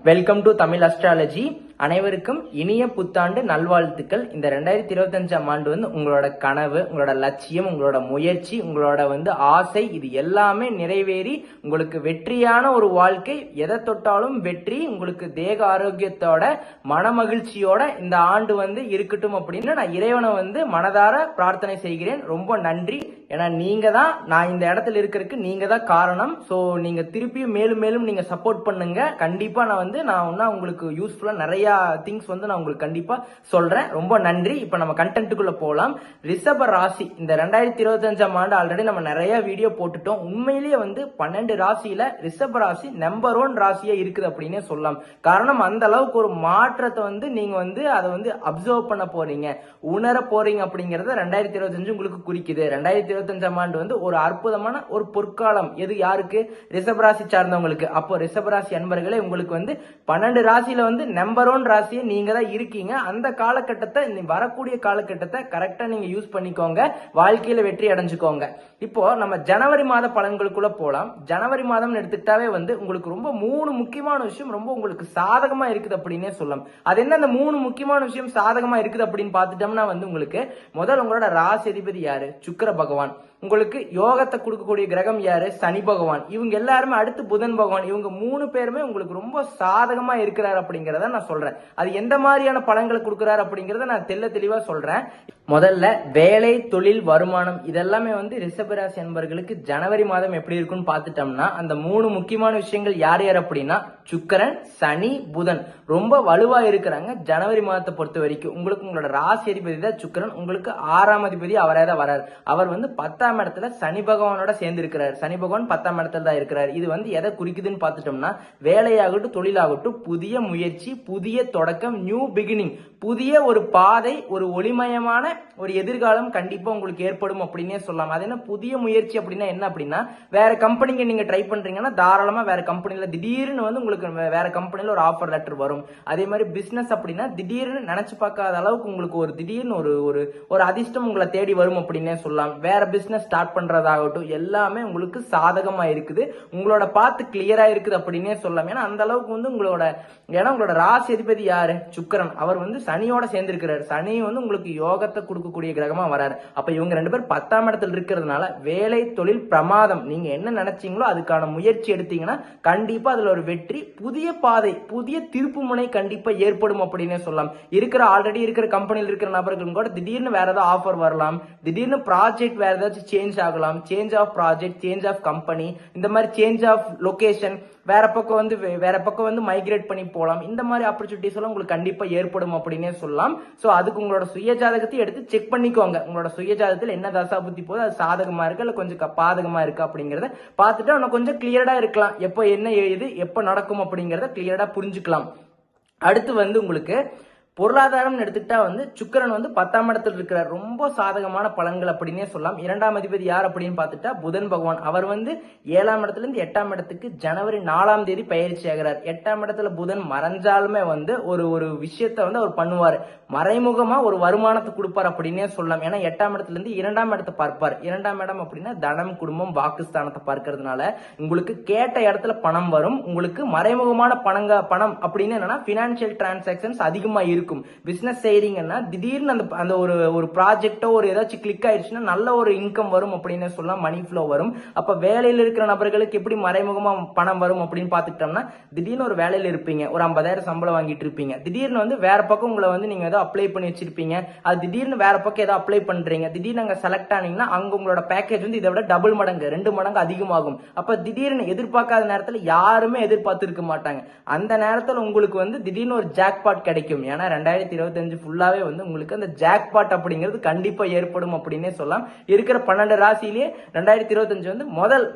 Welcome to Tamil astrology. அனைவருக்கும் இனிய புத்தாண்டு நல்வாழ்த்துக்கள். இந்த 2025ஆம் ஆண்டு உங்களோட கனவு, உங்களோட லட்சியம், உங்களோட முயற்சி, உங்களோட ஆசை, இது எல்லாமே நிறைவேறி உங்களுக்கு வெற்றியான ஒரு வாழ்க்கை, எதை தொட்டாலும் வெற்றி, உங்களுக்கு தேக ஆரோக்கியத்தோட மன மகிழ்ச்சியோட இந்த ஆண்டு இருக்கட்டும் அப்படின்னு நான் இறைவனை மனதார பிரார்த்தனை செய்கிறேன். ரொம்ப நன்றி. ஏன்னா நீங்க தான் நான் இந்த இடத்துல இருக்கிறதுக்கு நீங்க தான் காரணம். ஸோ நீங்க திருப்பியும் மேலும் மேலும் நீங்க சப்போர்ட் பண்ணுங்க. கண்டிப்பா நான் உங்களுக்கு யூஸ்ஃபுல்லா நிறைய திங்ஸ் நான் உங்களுக்கு கண்டிப்பா சொல்றேன். ரொம்ப நன்றி. இப்ப நம்ம கண்டென்ட்டுக்குள்ள போலாம். ரிஷப ராசி இந்த 2025ஆம் ஆண்டு ஆல்ரெடி நம்ம நிறைய வீடியோ போட்டுட்டோம். உண்மையிலேயே 12 ராசியில ரிஷப ராசி நம்பர் 1 ராசியா இருக்குது அப்படின்னே சொல்லலாம். காரணம் அந்த அளவுக்கு ஒரு மாற்றத்தை நீங்க அதை அப்சர்வ் பண்ண போறீங்க, உணர போறீங்க அப்படிங்கறத 2025 உங்களுக்கு குறிக்குது. 2025ஆம் ஆண்டு ஒரு அற்புதமான ஒரு பொற்காலம். எது யாருக்கு? ரிஷபராசி சார்ந்தவங்களுக்கு. அப்போ ரிஷபராசி அன்பர்களே, உங்களுக்கு 12 ராசியில நம்பர் 1 ராசியை நீங்க தான் இருக்கீங்க. அந்த காலகட்டத்தை, வரக்கூடிய காலகட்டத்தை கரெக்டா நீங்க யூஸ் பண்ணிக்கோங்க, வாழ்க்கையில வெற்றி அடைஞ்சுக்கோங்க. இப்போ நம்ம ஜனவரி மாத பலன்களுக்குள்ள போலாம். ஜனவரி மாதம் எடுத்துக்கிட்டாவே உங்களுக்கு ரொம்ப 3 முக்கியமான விஷயம் ரொம்ப உங்களுக்கு சாதகமா இருக்குது அப்படின்னே சொல்லலாம். அது என்ன அந்த 3 முக்கியமான விஷயம் சாதகமா இருக்குது அப்படின்னு பார்த்துட்டோம்னா உங்களுக்கு முதல் உங்களோட ராசி அதிபதி யாரு? சுக்கிர பகவான். உங்களுக்கு யோகத்தை கொடுக்கக்கூடிய கிரகம் யாரு? சனி பகவான். இவங்க எல்லாருமே அடுத்து புதன் பகவான். இவங்க 3 பேருமே உங்களுக்கு ரொம்ப சாதகமா இருக்கிறார் அப்படிங்கறத நான் சொல்றேன். அது எந்த மாதிரியான பலன்களை கொடுக்கிறார் அப்படிங்கறத நான் தெளிவா சொல்றேன். முதல்ல வேலை, தொழில், வருமானம், இதெல்லாமே ரிஷபராசி அன்பர்களுக்கு ஜனவரி மாதம் எப்படி இருக்குன்னு பார்த்துட்டோம்னா அந்த 3 முக்கியமான விஷயங்கள் யார் யார் அப்படின்னா சுக்கிரன், சனி, புதன் ரொம்ப வலுவா இருக்கிறாங்க. ஜனவரி மாதத்தை பொறுத்த வரைக்கும் உங்களுக்கு உங்களோட ராசி அதிபதி தான் சுக்கிரன். உங்களுக்கு 6ஆம் அதிபதி அவரே தான் வராரு. அவர் 10ஆம் இடத்துல சனி பகவானோட சேர்ந்து இருக்கிறார். சனி பகவான் 10ஆம் இடத்துல தான் இருக்கிறார். இது எதை குறிக்குதுன்னு பார்த்துட்டோம்னா வேலையாகட்டும், தொழிலாகட்டும், புதிய முயற்சி, புதிய தொடக்கம், நியூ பிகினிங், புதிய ஒரு பாதை, ஒரு ஒளிமயமான ஒரு எதிர்காலம் கண்டிப்பா உங்களுக்கு ஏற்படும் அப்படின்னே சொல்லலாம். அது என்ன புதிய முயற்சி அப்படின்னா என்ன அப்படின்னா, வேற கம்பெனிக்கு நீங்க ட்ரை பண்றீங்கன்னா தாராளமா வேற கம்பெனில திடீர்னு உங்களுக்கு வேற கம்பெனில ஒரு ஆஃபர் லெட்டர் வரும். அதே மாதிரி பிசினஸ் அப்படின்னா திடீர்னு நினைச்சு பார்க்காத அளவுக்கு உங்களுக்கு ஒரு திடீர்னு ஒரு அதிர்ஷ்டம் உங்களை தேடி வரும் அப்படின்னே சொல்லலாம். வேற பிசினஸ் ஸ்டார்ட் பண்றதாகட்டும் எல்லாமே உங்களுக்கு சாதகமா இருக்குது. உங்களோட பாத்து கிளியரா இருக்குது அப்படின்னே சொல்லலாம். ஏன்னா அந்த அளவுக்கு உங்களோட ராசி அதிபதி யாரு? சுக்கிரன். அவர் சனியோட சேர்ந்து இருக்கிறார். சனி உங்களுக்கு யோகத்தை கொடுக்கக்கூடிய கிரகமா வராரு. அப்ப இவங்க 2 பேர் 10ஆம் இடத்துல இருக்கிறதுனால வேலை, தொழில், பிரமாதம், நீங்க என்ன நினைச்சீங்களோ அதுக்கான முயற்சி எடுத்தீங்கன்னா கண்டிப்பா அதுல ஒரு வெற்றி, புதிய பாதை, புதிய திருப்பு முனை கண்டிப்பா ஏற்படும் அப்படின்னே சொல்லலாம். ஆல்ரெடி இருக்கிற கம்பெனியில் இருக்கிற நபர்களும் கூட திடீர்னு வேற ஏதாவது ஆஃபர் வரலாம், திடீர்னு ப்ராஜெக்ட் வேற ஏதாச்சும் சேஞ்ச் ஆகலாம், change of project, change of company, இந்த மாதிரி சேஞ்ச் ஆஃப் லொகேஷன், வேற பக்கம் மைக்ரேட் பண்ணி போலாம். இந்த மாதிரி ஆப்பர்ச்சுனிட்டிஸ் எல்லாம் உங்களுக்கு கண்டிப்பா ஏற்படும் அப்படின்னே சொல்லலாம். சோ அதுக்கு உங்களோட சுய ஜாதகத்தை எடுத்து செக் பண்ணிக்கோங்க. உங்களோட சுய ஜாதகத்தில் என்ன தசாபுத்தி போது, அது சாதகமா இருக்கு இல்ல கொஞ்சம் பாதகமா இருக்கு அப்படிங்கறத பார்த்துட்டு இன்னும் கொஞ்சம் கிளியரா இருக்கலாம். எப்போ என்ன எழுது, எப்ப நடக்கும் அப்படிங்கறத கிளியரா புரிஞ்சுக்கலாம். அடுத்து உங்களுக்கு பொருளாதாரம் எடுத்துக்கிட்டா சுக்கிரன் 10ஆம் இடத்துல இருக்கிறார். ரொம்ப சாதகமான பலன்கள் அப்படின்னே சொல்லலாம். 2ஆம் அதிபதி யார் அப்படின்னு பார்த்துட்டா புதன் பகவான். அவர் 7ஆம் இடத்துல இருந்து 8ஆம் இடத்துக்கு ஜனவரி 4ஆம் தேதி பயிற்சி ஆகிறார். 8ஆம் இடத்துல புதன் மறைஞ்சாலுமே ஒரு விஷயத்த அவர் பண்ணுவார். மறைமுகமா ஒரு வருமானத்தை கொடுப்பார் அப்படின்னே சொல்லலாம். ஏன்னா 8ஆம் இடத்துல இருந்து 2ஆம் இடத்தை பார்ப்பார். 2ஆம் இடம் அப்படின்னா தனம், குடும்பம், வாக்குஸ்தானத்தை பார்க்கறதுனால உங்களுக்கு கேட்ட இடத்துல பணம் வரும். உங்களுக்கு மறைமுகமான பணம் அப்படின்னு என்னன்னா பினான்சியல் டிரான்சாக்சன்ஸ் அதிகமா இருக்கும். பிசினஸ் செய்றீங்கன்னா திடீர்னு அந்த ஒரு ப்ராஜெக்டோ ஒரு ஏதாச்சும் கிளிக் ஆயிடுச்சுன்னா நல்ல ஒரு இன்கம் வரும் அப்படின்னு சொல்லலாம். மணி ஃப்ளோ வரும். அப்ப வேலையில இருக்கிற நபர்களுக்கு எப்படி மறைமுகமா பணம் வரும் அப்படின்னு பாத்துக்கிட்டோம்னா, திடீர்னு ஒரு வேலையில இருப்பீங்க, ஒரு 50,000 சம்பளம் வாங்கிட்டு இருப்பீங்க. திடீர்னு வேற பக்கம் உங்களை நீங்க ஏதோ அப்ளை பண்ணி வச்சிருப்பீங்க. அது திடீர்னு வேற பக்கம் ஏதோ அப்ளை பண்றீங்க. திடீர்னு அங்க செலக்ட் ஆனீங்கன்னா அங்க உங்களோட பேக்கேஜ் இதை விட டபுள் மடங்கு 2 மடங்கு அதிகமாகும். அப்ப திடீர்னு எதிர்பார்க்காத நேரத்துல யாருமே எதிர்பார்த்து இருக்க மாட்டாங்க. அந்த நேரத்துல உங்களுக்கு திடீர்னு ஒரு ஜாக்பாட் கிடைக்கும். ஏன்னா 2025 ஃபுல்லாவே உங்களுக்கு அந்த ஜாக்பாட் அப்படிங்கிறது கண்டிப்பா ஏற்படும் அப்படின்னே சொல்லலாம். இருக்கிற 12 ராசியிலேயே 2025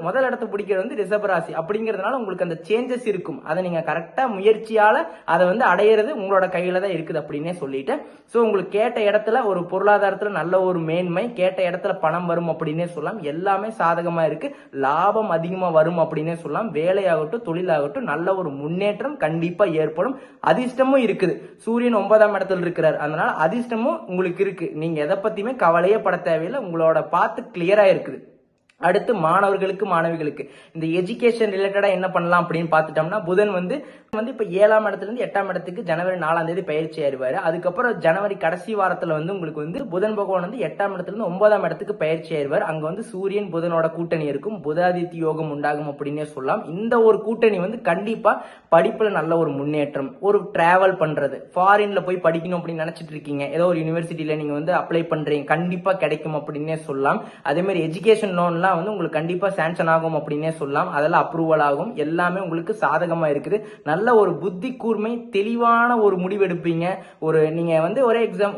முதல் இடத்தை பிடிக்கிறது ரிஷப ராசி அப்படிங்கிறதுனால உங்களுக்கு அந்த சேஞ்சஸ் இருக்கும். அதை நீங்க கரெக்டா முயற்சியால அதை அடையிறது உங்களோட கையில தான் இருக்குது அப்படின்னே சொல்லிட்டு, சோ உங்களுக்கு கேட்ட இடத்துல ஒரு பொருளாதாரத்துல நல்ல ஒரு மேன்மை, கேட்ட இடத்துல பணம் வரும் அப்படின்னே சொல்லலாம். எல்லாமே சாதகமா இருக்கு. லாபம் அதிகமா வரும் அப்படின்னே சொல்லலாம். வேலையாகட்டும், தொழிலாகட்டும் நல்ல ஒரு முன்னேற்றம் கண்டிப்பா ஏற்படும். அதிர்ஷ்டமும் இருக்குது. சூரியன் 9ஆம் இடத்துல இருக்கிறார். அதனால அதிர்ஷ்டமும் உங்களுக்கு இருக்கு. நீங்க எதை பத்தியுமே கவலையே பட தேவையில்லை. உங்களோட பாத்து கிளியரா இருக்குது. அடுத்து மாணவர்களுக்கு மாணவிகளுக்கு இந்த எஜுகேஷன் ரிலேட்டடா என்ன பண்ணலாம் அப்படின்னு பார்த்துட்டோம்னா, புதன் வந்து இப்ப 7ஆம் இடத்துல இருந்து 8ஆம் இடத்துக்கு ஜனவரி 4ஆம் தேதி பயிற்சி ஆயிருவாரு. அதுக்கப்புறம் ஜனவரி கடைசி வாரத்துல வந்து உங்களுக்கு வந்து புதன் பகவான் வந்து 8ஆம் இடத்துல இருந்து 9ஆம் இடத்துக்கு பயிற்சி ஆயிருவார். அங்க வந்து சூரியன் புதனோட கூட்டணி இருக்கும், புதாதித்ய யோகம் உண்டாகும் அப்படின்னே சொல்லலாம். இந்த ஒரு கூட்டணி வந்து கண்டிப்பா படிப்புல நல்ல ஒரு முன்னேற்றம், ஒரு டிராவல் பண்றது, ஃபாரின்ல போய் படிக்கணும் அப்படின்னு நினைச்சிட்டு இருக்கீங்க, ஏதோ ஒரு யூனிவர்சிட்டியில நீங்க வந்து அப்ளை பண்றீங்க, கண்டிப்பா கிடைக்கும் அப்படின்னே சொல்லலாம். அதே மாதிரி எஜுகேஷன் லோன்லாம் வந்து உங்களுக்கு கண்டிப்பா சாங்ஷன் ஆகும் அப்படின்னே சொல்லலாம். அதெல்லாம் அப்ரூவல் ஆகும், எல்லாமே உங்களுக்கு சாதகமா இருக்குது. நல்ல ஒரு புத்தி கூர்மை, தெளிவான ஒரு முடிவெடுப்பீங்க. நீங்க வந்து ஒரே எக்ஸாம்,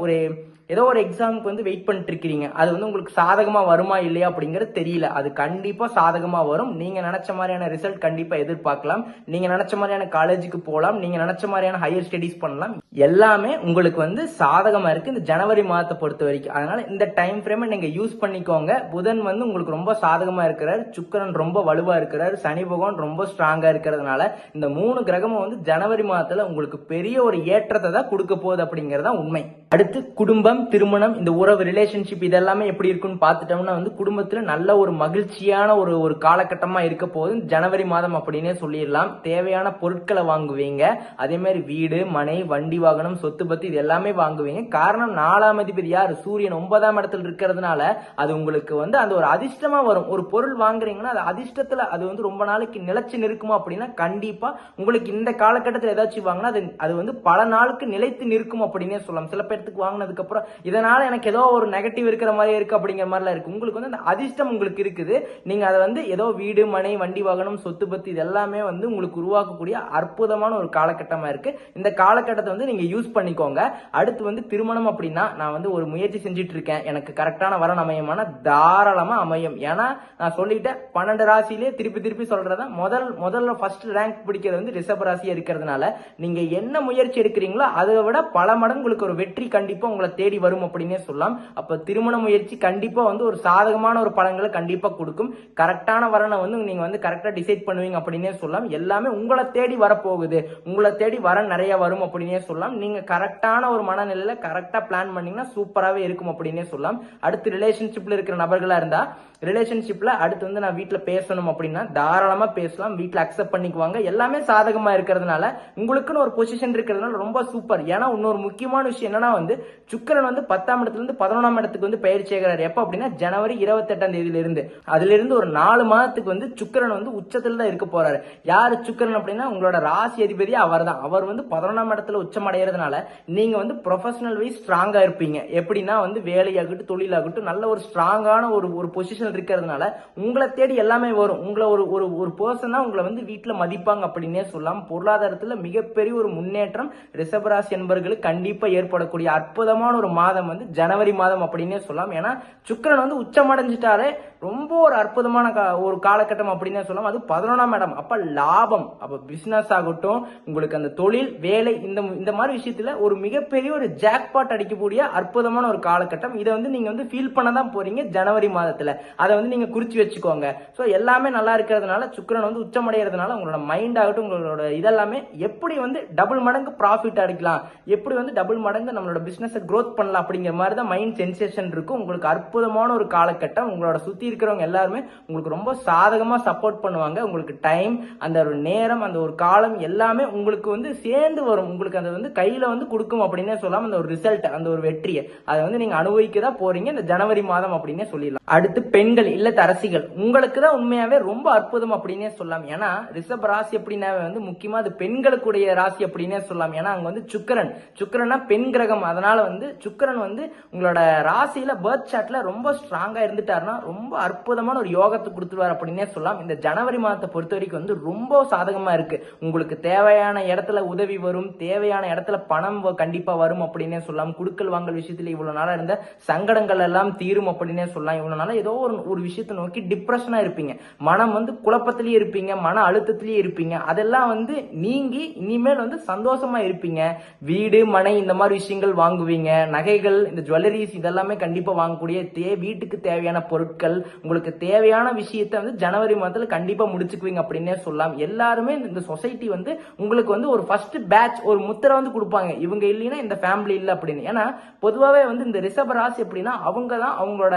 ஏதோ ஒரு எக்ஸாமுக்கு வந்து வெயிட் பண்ணிட்டு இருக்கிறீங்க, அது வந்து உங்களுக்கு சாதகமா வருமா இல்லையா அப்படிங்கிறது தெரியல. அது கண்டிப்பா சாதகமா வரும். நீங்க நினைச்ச மாதிரியான ரிசல்ட் கண்டிப்பா எதிர்பார்க்கலாம். நீங்க நினைச்ச மாதிரியான காலேஜுக்கு போகலாம், நீங்க நினைச்ச மாதிரியான ஹையர் ஸ்டடிஸ் பண்ணலாம். எல்லாமே உங்களுக்கு வந்து சாதகமா இருக்கு இந்த ஜனவரி மாதத்தை பொறுத்த வரைக்கும். அதனால இந்த டைம் ஃப்ரேமை நீங்க யூஸ் பண்ணிக்கோங்க. புதன் வந்து உங்களுக்கு ரொம்ப சாதகமா இருக்கிறார், சுக்கிரன் ரொம்ப வலுவா இருக்கிறார், சனி பகவான் ரொம்ப ஸ்ட்ராங்கா இருக்கிறதுனால இந்த 3 கிரகமும் வந்து ஜனவரி மாதத்துல உங்களுக்கு பெரிய ஒரு ஏற்றத்தை தான் கொடுக்க போகுது அப்படிங்கறத உண்மை. அடுத்து குடும்பம், திருமணம், இந்த உறவு, ரிலேஷன்ஷிப் இதெல்லாமே எப்படி இருக்குன்னு பார்த்துட்டோம்னா வந்து குடும்பத்துல நல்ல ஒரு மகிழ்ச்சியான ஒரு காலகட்டமா இருக்க போகுது ஜனவரி மாதம் அப்படின்னே சொல்லிடலாம். தேவையான பொருட்களை வாங்குவீங்க. அதே மாதிரி வீடு, மனை, வண்டி வாகனம், சொத்து பத்தி இது எல்லாமே வாங்குவீங்க. காரணம் 4ஆம் அதிபதி யார்? சூரியன் 9ஆம் இடத்துல இருக்கிறதுனால அது உங்களுக்கு வந்து அந்த ஒரு அதிர்ஷ்டமா வரும். ஒரு பொருள் வாங்குறீங்கன்னா அது அதிர்ஷ்டத்துல அது வந்து ரொம்ப நாளைக்கு நிலைச்சு நிற்குமா அப்படின்னா கண்டிப்பா உங்களுக்கு இந்த காலகட்டத்தில் ஏதாச்சும் வாங்கினா அது வந்து பல நாளுக்கு நிலைத்து நிற்கும் அப்படின்னே சொல்லலாம். சில பேருக்கு வாங்கினதுக்கு அப்புறம் இதனால எனக்கு ஏதோ ஒரு நெகட்டிவ் இருக்கிற மாதிரி இருக்கு அப்படிங்கிற மாதிரிலாம் இருக்கு. உங்களுக்கு வந்து அந்த அதிர்ஷ்டம் உங்களுக்கு இருக்குது. நீங்க அதை வந்து ஏதோ வீடு, மனை, வண்டி வாகனம், சொத்து பத்தி இது எல்லாமே வந்து உங்களுக்கு உருவாக்கக்கூடிய அற்புதமான ஒரு காலகட்டமா இருக்கு. இந்த காலகட்டத்தை வந்து நீங்க யூஸ் பண்ணிக்கோங்க. அடுத்து வந்து திருமணம் அப்படின்னா நான் வந்து ஒரு முயற்சி செஞ்சுட்டு இருக்கேன், எனக்கு கரெக்டான வரன் அமையமான தாராளமா அமையும். ஏன்னா நான் சொல்லிட்டேன் 12 ராசியிலே திருப்பி சொல்றதா முதல்ல ஃபர்ஸ்ட் ரேங்க் பிடிக்கிறது வந்து ரிஷப ராசியா இருக்கிறதுனால நீங்க என்ன முயற்சி எடுக்கிறீங்களோ அதை விட பல மடங்கு உங்களுக்கு ஒரு வெற்றி கண்டிப்பா உங்களை தேடி வரும் அப்படின்னே சொல்லலாம். அப்ப திருமண முயற்சி கண்டிப்பா வந்து ஒரு சாதகமான ஒரு பலன்களை கண்டிப்பா கொடுக்கும். கரெக்டான வரனை வந்து நீங்க வந்து கரெக்டா டிசைட் பண்ணுவீங்க அப்படின்னே சொல்லலாம். எல்லாமே உங்களை தேடி வரப்போகுது, உங்களை தேடி வரன் நிறைய வரும் அப்படின்னே சொல்லலாம். நீங்க கரெக்டான ஒரு மனநிலையில கரெக்டா பிளான் பண்ணீங்கன்னா சூப்பராகவே இருக்கும் அப்படின்னே சொல்லலாம். அடுத்து ரிலேஷன்ஷிப்ல இருக்கிற நபர்களா இருந்தா ரிலேஷன்ஷிப்ல அடுத்து வந்து நான் வீட்டுல பேசணும் அப்படின்னா தாராளமா பேசலாம், வீட்டுல அக்செப்ட் பண்ணிக்குவாங்க. எல்லாமே சாதகமா இருக்கிறதுனால உங்களுக்குன்னு ஒரு பொசிஷன் இருக்கிறதுனால ரொம்ப சூப்பர். ஏன்னா இன்னொரு முக்கியமான விஷயம் என்னன்னா வந்து சுக்கிரன் வந்து 10ஆம் இடத்துல இருந்து 11ஆம் இடத்துக்கு வந்து பயிற்சி ஆகிறார். எப்ப அப்படின்னா ஜனவரி 28ஆம் தேதியில இருந்து. அதுல இருந்து ஒரு 4 மாதத்துக்கு வந்து சுக்கிரன் வந்து உச்சத்துல தான் இருக்க போறாரு. யாரு சுக்கிரன் அப்படின்னா உங்களோட ராசி அதிபதி அவர் தான். அவர் வந்து 11ஆம் இடத்துல உச்சம் அடைகிறதுனால நீங்க வந்து ப்ரொஃபஷனல் வைஸ் ஸ்ட்ராங்கா இருப்பீங்க. எப்படின்னா வந்து வேலையாகட்டும், தொழிலாகட்டும், நல்ல ஒரு ஸ்ட்ராங்கான ஒரு பொசிஷன் இருக்கிறதுனால உங்களை தேடி எல்லாமே வரும். உங்களை ஒரு பர்சனா உங்களை வந்து வீட்டுல மதிப்பாங்க அப்படின்னே சொல்லலாம். பொருளாதாரத்துல மிகப்பெரிய ஒரு முன்னேற்றம் ரிஷபராசி என்பவர்களுக்கு கண்டிப்பா ஏற்படக்கூடிய அற்புதமான ஒரு மாதம் வந்து ஜனவரி மாதம் அப்படின்னே சொல்லலாம். ஏன்னா சுக்கிரன் வந்து உச்சமடைஞ்சிட்டாலே ரொம்ப ஒரு அற்புதமான ஒரு காலகட்டம் அப்படின்னே சொல்லலாம். அது 11ஆம் இடம். அப்ப லாபம், அப்ப பிசினஸ் ஆகட்டும், உங்களுக்கு அந்த தொழில், வேலை, இந்த மாதிரி விஷயத்துல ஒரு மிகப்பெரிய ஒரு ஜாக்பாட் அடிக்கக்கூடிய அற்புதமான ஒரு காலகட்டம். இதை வந்து நீங்க வந்து ஃபீல் பண்ணதான் போறீங்க ஜனவரி மாதத்துல. அதை வந்து நீங்க குறிச்சு வச்சுக்கோங்க. சோ எல்லாமே நல்லா இருக்கிறதுனால சுக்கிரன் வந்து உச்சமடைகிறதுனால உங்களோட மைண்ட் ஆகட்டும், உங்களோட இதெல்லாமே எப்படி வந்து டபுள் மடங்கு ப்ராஃபிட் அடிக்கலாம், எப்படி வந்து டபுள் மடங்கு நம்மளோட பிசினஸ் growth பண்ணலாம் அப்படிங்கிற மாதிரி தான் மைண்ட் சென்சேஷன் இருக்கும். உங்களுக்கு அற்புதமான ஒரு காலகட்டம். உங்களோட சுத்தி இருக்கிறவங்க எல்லாருமே உங்களுக்கு ரொம்ப சாதகமா சப்போர்ட் பண்ணுவாங்க. உங்களுக்கு டைம், அந்த ஒரு நேரம், அந்த ஒரு காலம் எல்லாமே உங்களுக்கு வந்து சேர்ந்து வரும். உங்களுக்கு அந்த வந்து கையில வந்து கொடுக்கும் அப்படின்னே சொல்லலாம். அந்த ஒரு ரிசல்ட், அந்த ஒரு வெற்றியை அதை வந்து நீங்க அனுபவிக்க தான் போறீங்க இந்த ஜனவரி மாதம் அப்படின்னே சொல்லிடலாம். அடுத்து பெண்கள் இல்லத்தரசிகள், உங்களுக்கு தான் உண்மையாவே ரொம்ப அற்புதம் அப்படின்னே சொல்லலாம். ஏன்னா ரிஷப ராசி அப்படின்னாவே வந்து முக்கியமா அது பெண்களுக்குடைய ராசி அப்படின்னே சொல்லலாம். ஏன்னா அங்க வந்து சுக்கிரன்னா பெண் கிரகம். அதனால வந்து சுக்கிரன் வந்து உங்களோட ராசியில பர்த் சார்ட்ல ரொம்ப ஸ்ட்ராங்கா இருந்துட்டாருன்னா ரொம்ப அற்புதமான ஒரு யோகத்தை கொடுத்துருவார் அப்படின்னே சொல்லலாம். இந்த ஜனவரி மாதத்தை பொறுத்த வரைக்கும் வந்து ரொம்ப சாதகமா இருக்கு. உங்களுக்கு தேவையான இடத்துல உதவி வரும், தேவையான இடத்துல பணம் கண்டிப்பா வரும் அப்படின்னே சொல்லலாம். குடுக்கல் வாங்கல் விஷயத்துல இவ்வளவு நாளா இருந்த சங்கடங்கள் எல்லாம் தீரும் அப்படின்னே சொல்லலாம். இவ்வளவு நாளா ஏதோ ஒரு விஷயத்தை நோக்கி டிப்ரெஷனா இருப்பீங்க, மனம் வந்து குழப்பத்திலேயே இருப்பீங்க, மன அழுத்தத்திலேயே இருப்பீங்க. அதெல்லாம் வந்து நீங்கி இனிமேல் வந்து சந்தோஷமா இருப்பீங்க. வீடு, மனை, இந்த மாதிரி விஷயங்கள் வாங்குவீங்க. நகைகள், இந்த ஜுவல்லரிஸ் இதெல்லாமே கண்டிப்பா வாங்கக்கூடிய வீட்டுக்கு தேவையான பொருட்கள், உங்களுக்கு தேவையான விஷயத்த வந்து ஜனவரி மாதத்துல கண்டிப்பா முடிச்சுக்குவீங்க அப்படின்னே சொல்லலாம். எல்லாருமே இந்த சொசைட்டி வந்து உங்களுக்கு வந்து ஒரு ஃபர்ஸ்ட் பேட்ச் ஒரு முத்திரை வந்து கொடுப்பாங்க, இவங்க இல்லைன்னா இந்த ஃபேமிலி இல்லை அப்படின்னு. ஏன்னா பொதுவாகவே வந்து இந்த ரிஷப ராசி எப்படின்னா அவங்க தான் அவங்களோட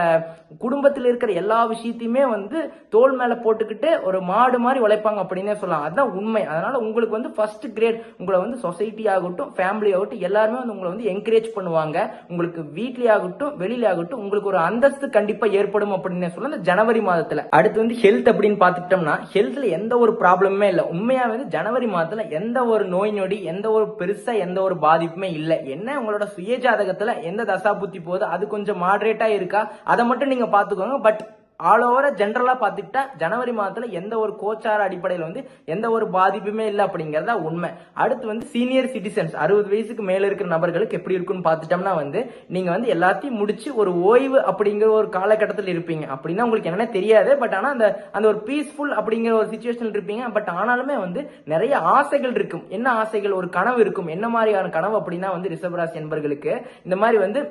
குடும்பத்தில் இருக்கிற எல்லா விஷயத்தையுமே வந்து தோல் மேல போட்டுக்கிட்டு ஒரு மாடு மாதிரி உழைப்பாங்க அப்படின்னே சொல்லலாம். அதுதான் உண்மை. அதனால உங்களுக்கு வந்து ஃபர்ஸ்ட் கிரேட் உங்களை வந்து சொசைட்டி ஆகட்டும் ஃபேமிலி ஆகட்டும் எல்லாருமே வந்து உங்களை வந்து என்கரேஜ் பண்ணுவாங்க. உங்களுக்கு வீட்லயே ஆகட்டும் வெளியில ஆகட்டும் உங்களுக்கு ஒரு அந்தஸ்து கண்டிப்பா ஏற்படும் அப்படின்னு சொல்ல இந்த ஜனவரி மாதத்துல. அடுத்து வந்து ஹெல்த் அப்படின்னு பாத்துக்கிட்டோம்னா ஹெல்த்ல எந்த ஒரு ப்ராப்ளமே இல்லை. உண்மையா வந்து ஜனவரி மாதத்துல எந்த ஒரு நோய் நொடி எந்த ஒரு பெருசா எந்த ஒரு பாதிப்புமே இல்லை. என்ன உங்களோட சுய ஜாதகத்துல எந்த தசா புத்தி போகுது அது கொஞ்சம் மாடரேட்டா இருக்கா அதை மட்டும் நீங்க பாத்துக்கோங்க. பட் ஆல் ஓவரா ஜென்ரலா பாத்துக்கிட்டா ஜனவரி மாதத்துல எந்த ஒரு கோச்சார அடிப்படையில் வந்து எந்த ஒரு பாதிப்புமே இல்லை அப்படிங்கறத உண்மை. அடுத்து வந்து சீனியர் சிட்டிசன்ஸ் 60 வயசுக்கு மேல இருக்கிற நபர்களுக்கு எப்படி இருக்குன்னு பாத்துட்டோம்னா வந்து நீங்க வந்து எல்லாத்தையும் முடிச்சு ஒரு ஓய்வு அப்படிங்கிற ஒரு காலகட்டத்தில் இருப்பீங்க. அப்படின்னா உங்களுக்கு என்னன்னே தெரியாது. பட் ஆனா அந்த ஒரு பீஸ்ஃபுல் அப்படிங்கிற ஒரு சிச்சுவேஷன் இருப்பீங்க. பட் ஆனாலுமே வந்து நிறைய ஆசைகள் இருக்கும். என்ன ஆசைகள்? ஒரு கனவு இருக்கும். என்ன மாதிரியான கனவு அப்படின்னா வந்து ரிஷபராசி என்பர்களுக்கு இந்த மாதிரி வந்து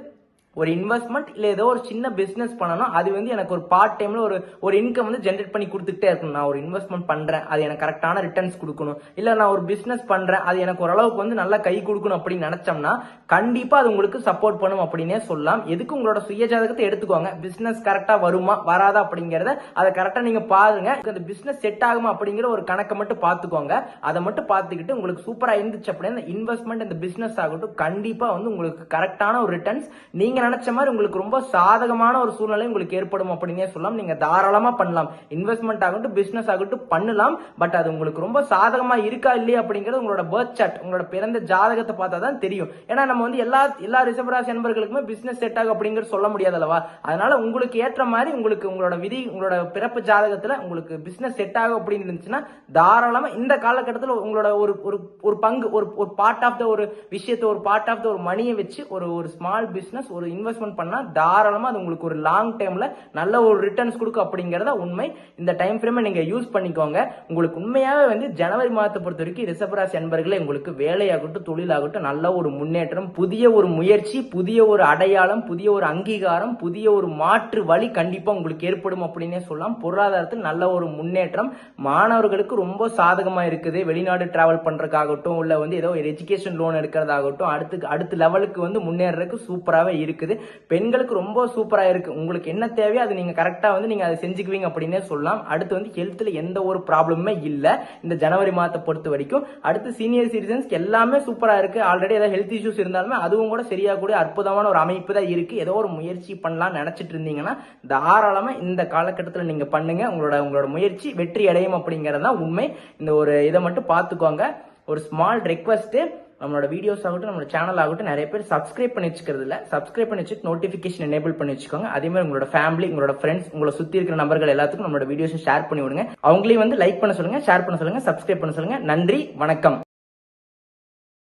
ஒரு இன்வெஸ்ட்மெண்ட் இல்ல ஏதோ ஒரு சின்ன பிசினஸ் பண்ணணும், அது வந்து எனக்கு ஒரு பார்ட் டைம்ல ஒரு இன்கம் வந்து ஜென்ரேட் பண்ணி கொடுத்துட்டே இருக்கணும். நான் ஒரு இன்வெஸ்ட்மெண்ட் பண்றேன், அது எனக்கு கரெக்டான ரிட்டர்ன்ஸ் கொடுக்கணும். இல்ல நான் ஒரு பிசினஸ் பண்றேன், அது எனக்கு ஓரளவுக்கு வந்து நல்லா கை கொடுக்கணும் அப்படின்னு நினைச்சோம்னா கண்டிப்பா அது உங்களுக்கு சப்போர்ட் பண்ணும் அப்படின்னே சொல்லலாம். எதுக்கு உங்களோட சுய ஜாதகத்தை எடுத்துக்கோங்க. பிசினஸ் கரெக்டா வருமா வராதா அப்படிங்கறத அதை கரெக்டா நீங்க பாருங்க. அந்த பிசினஸ் செட் ஆகுமா அப்படிங்கிற ஒரு கணக்கை மட்டும் பாத்துக்கோங்க. அதை மட்டும் பாத்துக்கிட்டு உங்களுக்கு சூப்பரா இருந்துச்சு அப்படின்னா இன்வெஸ்ட்மெண்ட் இந்த பிசினஸ் ஆகட்டும் கண்டிப்பா வந்து உங்களுக்கு கரெக்டான ஒரு ரிட்டர்ன்ஸ் நீங்க நினைச்ச மாதிரி உங்களுக்கு ரொம்ப சாதகமான ஒரு சூழ்நிலை உங்களுக்கு ஏற்படும் அப்படின்னே சொல்லலாம். நீங்க தாராளமா பண்ணலாம். இன்வெஸ்ட்மெண்ட் ஆகட்டும் பிசினஸ் ஆகட்டும் பண்ணலாம். பட் அது உங்களுக்கு ரொம்ப சாதகமா இருக்கா இல்லையா அப்படிங்கிறது உங்களோட பர்த் சார்ட் உங்களோட பிறந்த ஜாதகத்தை பார்த்தா தான் தெரியும். ஏன்னா நம்ம வந்து எல்லா ரிஷபராசி நண்பர்களுக்குமே பிசினஸ் செட் ஆகும் அப்படிங்கிறது சொல்ல முடியாது அல்லவா. அதனால உங்களுக்கு ஏற்ற மாதிரி உங்களுக்கு உங்களோட விதி உங்களோட பிறப்பு ஜாதகத்துல உங்களுக்கு பிசினஸ் செட் ஆகும் அப்படின்னு இருந்துச்சுன்னா தாராளமா இந்த காலகட்டத்தில் உங்களோட ஒரு பங்கு ஒரு பார்ட் ஆஃப் த ஒரு விஷயத்தை ஒரு பார்ட் ஆஃப் த ஒரு மணியை வச்சு ஒரு ஸ்மால் பிசினஸ் ஒரு இன்வெஸ்ட்மெண்ட் பண்ணா தாராளமா அது உங்களுக்கு ஒரு லாங் டைம்ல நல்ல ஒரு ரிட்டர்ன்ஸ் கொடுக்கும் அப்படிங்கறத உண்மை. இந்த டைம் ஃப்ரேமை நீங்க யூஸ் பண்ணிக்கோங்க. உங்களுக்கு உண்மையாவே வந்து ஜனவரி மாதத்தை பொறுத்த வரைக்கும் ரிஷபராசி அன்பர்களே உங்களுக்கு வேலையாகட்டும் தொழிலாகட்டும் நல்ல ஒரு முன்னேற்றம், புதிய ஒரு முயற்சி, புதிய ஒரு அடையாளம், புதிய ஒரு அங்கீகாரம், புதிய ஒரு மாற்று வழி கண்டிப்பா உங்களுக்கு ஏற்படும் அப்படின்னே சொல்லலாம். பொருளாதாரத்தில் நல்ல ஒரு முன்னேற்றம், மாணவர்களுக்கு ரொம்ப சாதகமா இருக்குது. வெளிநாடு டிராவல் பண்றதுக்காகட்டும் இல்ல வந்து ஏதோ ஒரு எஜுகேஷன் லோன் எடுக்கிறதாகட்டும் அடுத்த லெவலுக்கு வந்து முன்னேறதுக்கு சூப்பராகவே இருக்குது. பெண்களுக்கு ரொம்ப சூப்பரா இருக்கு. உங்களுக்கு என்ன தேவையோ அது நீங்க கரெக்டா வந்து நீங்க அதை செஞ்சுக்குவீங்க அப்படின்னே சொல்லலாம். அடுத்து வந்து ஹெல்த்ல எந்த ஒரு ப்ராப்ளமே இல்ல இந்த ஜனவரி மாதத்தை பொறுத்த வரைக்கும். அடுத்து சீனியர் சிட்டிசன்ஸ்க்கு எல்லாமே சூப்பரா இருக்கு. ஆல்ரெடி ஏதாவது ஹெல்த் இஷ்யூஸ் இருந்தாலுமே அதுவும் கூட சரியாகக்கூடிய அற்புதமான ஒரு அமைப்பு தான் இருக்கு. ஏதோ ஒரு முயற்சி பண்ணலாம் நினைச்சிட்டு இருந்தீங்கன்னா தாராளமா இந்த காலகட்டத்தில் நீங்க பண்ணுங்க. உங்களோட முயற்சி வெற்றி அடையும் அப்படிங்கறத உண்மை. இந்த ஒரு இதை மட்டும் பார்த்துக்கோங்க. ஒரு ஸ்மால் ரெக்வஸ்ட், நம்மளோட வீடியோஸ் ஆகட்டும் நம்மளோட சேனல் ஆகட்டும் நிறைய பேர் சப்ஸ்கிரைப் பண்ணி வச்சுக்கிறது இல்ல. சப்ஸ்கிரைப் பண்ணி வச்சுட்டு நோட்டிபிகேஷன் எனேபிள் பண்ணி வச்சுக்கோங்க. அதே மாதிரி உங்களோட ஃபேமிலி உங்களோட ஃப்ரெண்ட்ஸ் உங்களை சுத்தி இருக்கிற நபர்கள் எல்லாத்துக்கும் நம்மளோட வீடியோஸ் ஷேர் பண்ணி விடுங்க. அவங்களையும் வந்து லைக் பண்ண சொல்லுங்க, ஷேர் பண்ண சொல்லுங்க, சப்ஸ்கிரைப் பண்ண சொல்லுங்க. நன்றி, வணக்கம்.